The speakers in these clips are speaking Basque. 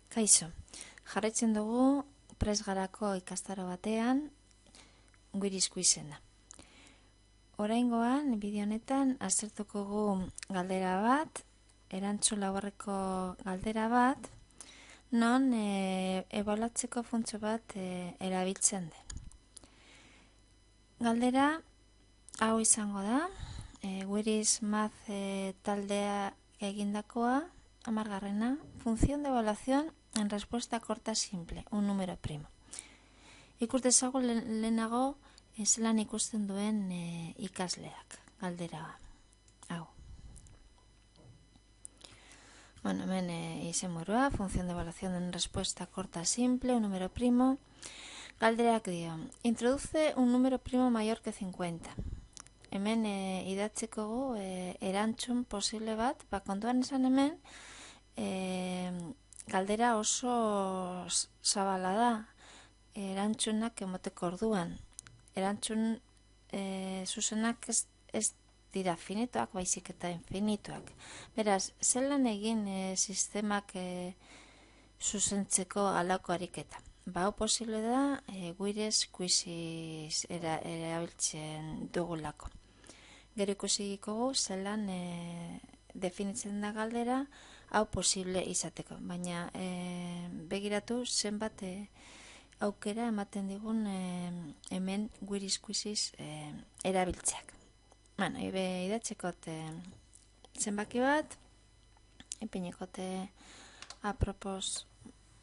Kaixo, jarraitzen dugu presgarako ikastaro batean guirizku izena. Oraingoan, bideo honetan, aztertuko gu galdera bat, erantzun laburreko galdera bat, non ebaluatzeko funtzio bat erabiltzen den. Galdera hau izango da, Guiriz Math taldea egindakoa, 10. Función de evaluación en respuesta corta simple, un número primo. Ikus dezagun lehenago zelan ikusten duen ikasleak, galdera hau. Bueno, hemen izenburua, función de evaluación en respuesta corta simple, un número primo. Galderak dio, introduce un número primo mayor que 50. Hemen idatzeko gu erantzun posible bat, kontuan esan hemen, galdera oso zabala da, erantzunak emoteko orduan. Erantzun zuzenak ez dira finitoak, baizik eta infinitoak. Beraz, zelan egin sistemak zuzentzeko alako ariketa. Hau posible da, guirez kuiziz erabiltzen dugulako. Gero ikusiko gu, zelan definitzen da galdera, hau posible izateko. Baina begiratu zenbat aukera ematen digun hemen guiriz kuiziz erabiltzeak. Bueno, idatzekot zenbaki bat, ipinikote apropos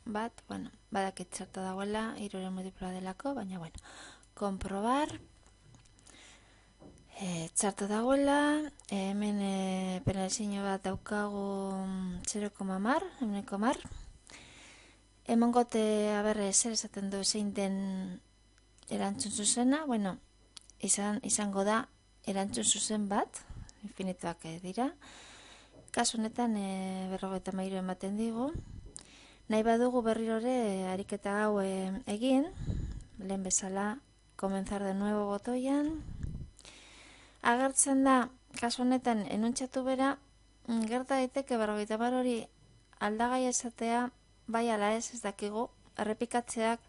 bat, bueno, badakit zerta dagoela, 3 multiploa delako, baina, bueno, komprobar, txarto dagoela, hemen penalizio bat daukagu 0,10, hemeneko 10. Emangote, zer esaten du zein den erantzun zuzena, bueno, izango da erantzun zuzen bat, infinituak dira. Kasu honetan 53 ematen digu. Nahi badugu berrirore ariketa hau egin, lehen bezala, comenzar de nuevo botoian. Agertzen da, kasu honetan, enuntxatu bera, gerta daiteke 50 hori aldagai esatea, bai ala ez dakigu, errepikatzeak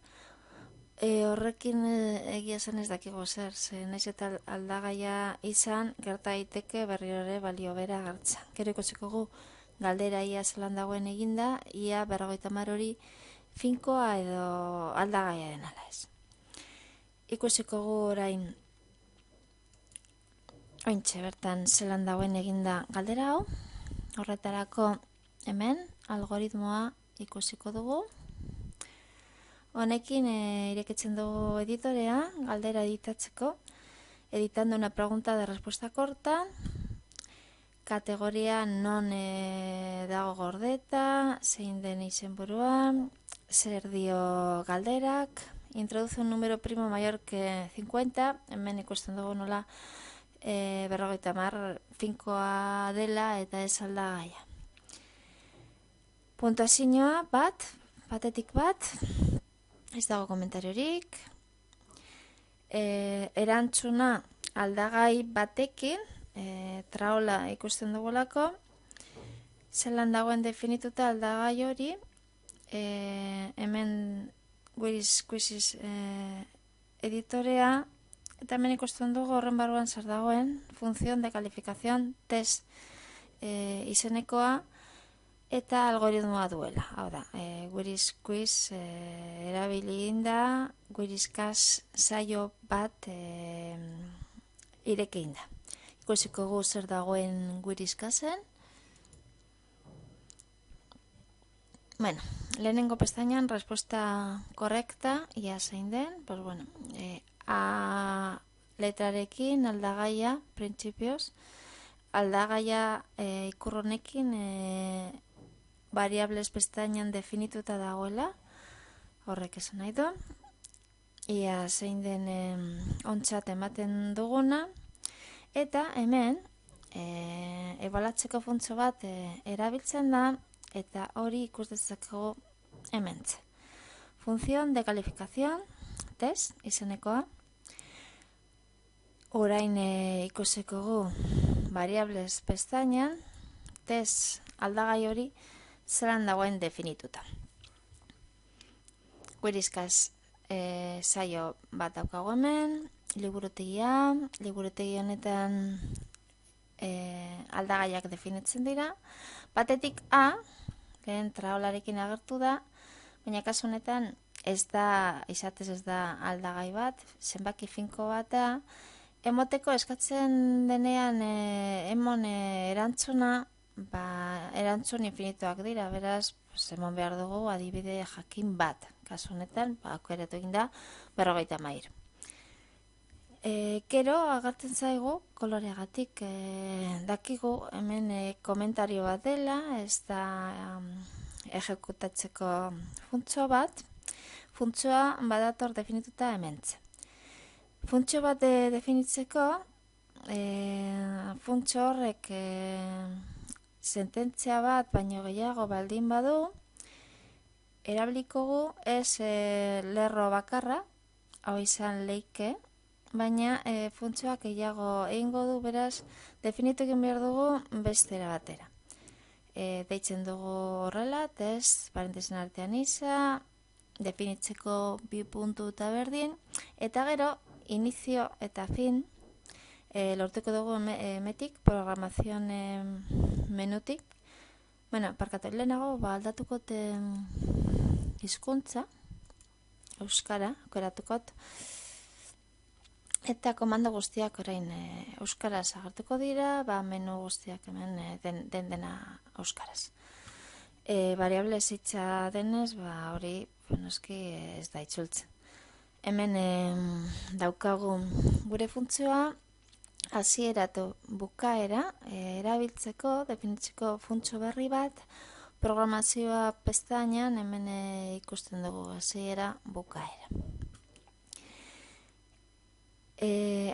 horrekin egia zen ez dakigu zer, naiz eta aldagaia izan, gerta daiteke berrirore balio bera agertzen. Gero ikusiko gu, galdera ia zelan dagoen eginda, ia 50 hori finkoa edo aldagaia den ala ez. Ikusiko gu orain ointxe bertan zelan dagoen eginda galdera hau. Horretarako hemen algoritmoa ikusiko dugu. Honekin irekitzen dugu editorea, galdera editatzeko, editando una pregunta de respuesta corta, kategoria non dago gordeta, zein den izenburua, zer dio galderak, introduce un número primo mayor que 50, hemen ikusten dugu nola 50 finkoa dela eta ez aldagaia. Puntuazioa batetik bat, ez dago komentariorik, erantzuna aldagai batekin, traola ikusten dugulako, zelan dagoen definituta aldagai hori, hemen guiriz kuiziz editorea, eta hemen ikusten dugu horren barruan zer dagoen, función de calificación test izenekoa, eta algoritmoa duela. Hau da, guiriz kuiz erabili inda, guirizkaz saio bat ireke inda. Ikusiko gu zer dagoen guirizkazen. Bueno, lehenengo pestañan, respuesta correcta, ia zein den, pues bueno, A letrarekin aldagaia, principios, aldagaia ikurronekin variables pestañan definituta dagoela, horrek esan nahi du, ia zein den ontzat ematen duguna, eta hemen ebaluatzeko funtzio bat erabiltzen da, eta hori ikus dezakegu hementxe. Función de calificación, test, izenekoa. Orain ikusiko gu variables pestañan, test aldagai hori zelan dagoen definituta. Kuerizkaz saio bat daukagu hemen, liburutegi honetan aldagaiak definitzen dira. Batetik A, lehen traolarekin agertu da, baina kasu honetan izatez ez da aldagai bat, zenbaki finko bat da, emoteko eskatzen denean emon erantzuna, erantzun infinitoak dira, beraz, emon behar dugu adibide jakin bat. Kasu honetan, aukeratu egin da 53. Gero agertzen zaigu koloreagatik dakigu hemen komentario bat dela, ez da ejekutatzeko funtzio bat. Funtzioa badator definituta hementxe. Funtzio bat definitzeko funtzio horrek sententzia bat baino gehiago baldin badu, erabilikogu ez lerro bakarra, hau izan leike, baina funtzioak gehiago egingo du, beraz, definitu egin behar dugu bestera batera. Deitzen dugu horrela, test, parentesen artean isa, definitzeko bi puntu eta berdin, eta gero, inizio eta fin, lortuko dugu emetik, programazion menutik. Bueno, parkatu, lehenago, aldatukot hizkuntza, euskara, aukeratuko, eta komando guztiak orain euskaraz agertuko dira, menu guztiak hemen dena euskaraz. Variable zitza denez, hori noski ez da itzultzen. Hemen daukagu gure funtzioa, hasiera eta bukaera erabiltzeko, definitzeko funtzio berri bat, programazioa pestainan hemen ikusten dugu hasiera bukaera.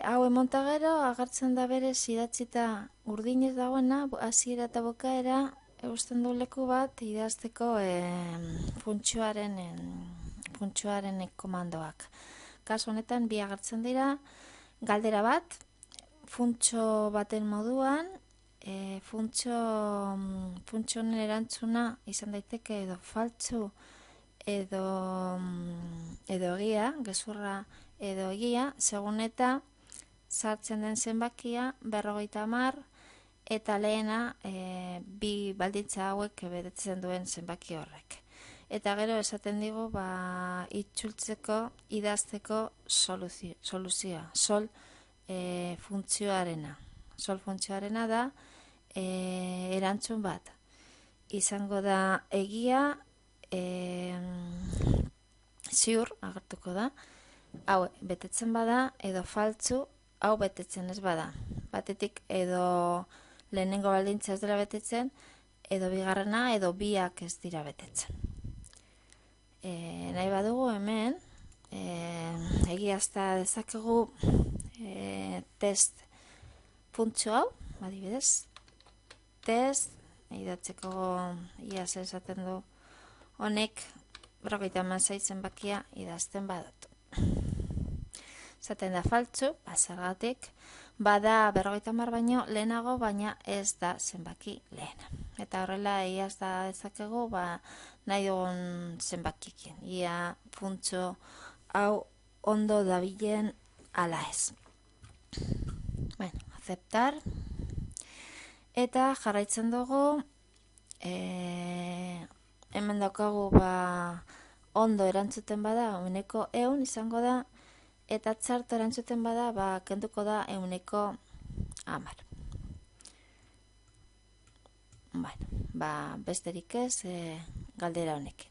Hau emonta gero, agertzen da berez idatzita urdinez dagoena, hasiera eta bukaera, eusten du leku bat idazteko funtzioaren komandoak. Kasu honetan bi agertzen dira, galdera bat, funtzio baten moduan, funtzioen erantzuna izan daiteke edo faltzu edo egia, gezurra edo egia, segun eta sartzen den zenbakia 50 eta lehena bi baldintza hauek betetzen duen zenbaki horrek. Eta gero esaten digu itzultzeko, idazteko soluzioa, sol funtzioarena. Sol funtzioarena da erantzun bat. Izango da egia, ziur agertuko da, hau betetzen bada edo faltzu, hau betetzen ez bada. Batetik edo lehenengo baldintza ez dela betetzen, edo bigarrena edo biak ez dira betetzen. Nahi badugu hemen, egiazta dezakegu test funtzio hau, adibidez, test, idatzeko iaz esaten du honek 56 zenbakia idazten badut. Zaten da faltzu, zergatik, bada 50 baino lehenago, baina ez da zenbaki lehena. Eta horrela iaz da dezakegu nahi dugun zenbakikin. Ia funtzio hau ondo dabilen ala ez. Bueno, aceptar. Eta jarraitzen dugu, hemen daukagu ondo erantzuten bada, 100 izango da, eta txarto erantzuten bada, kenduko da 110. Bueno, besterik ez, galdera honekin.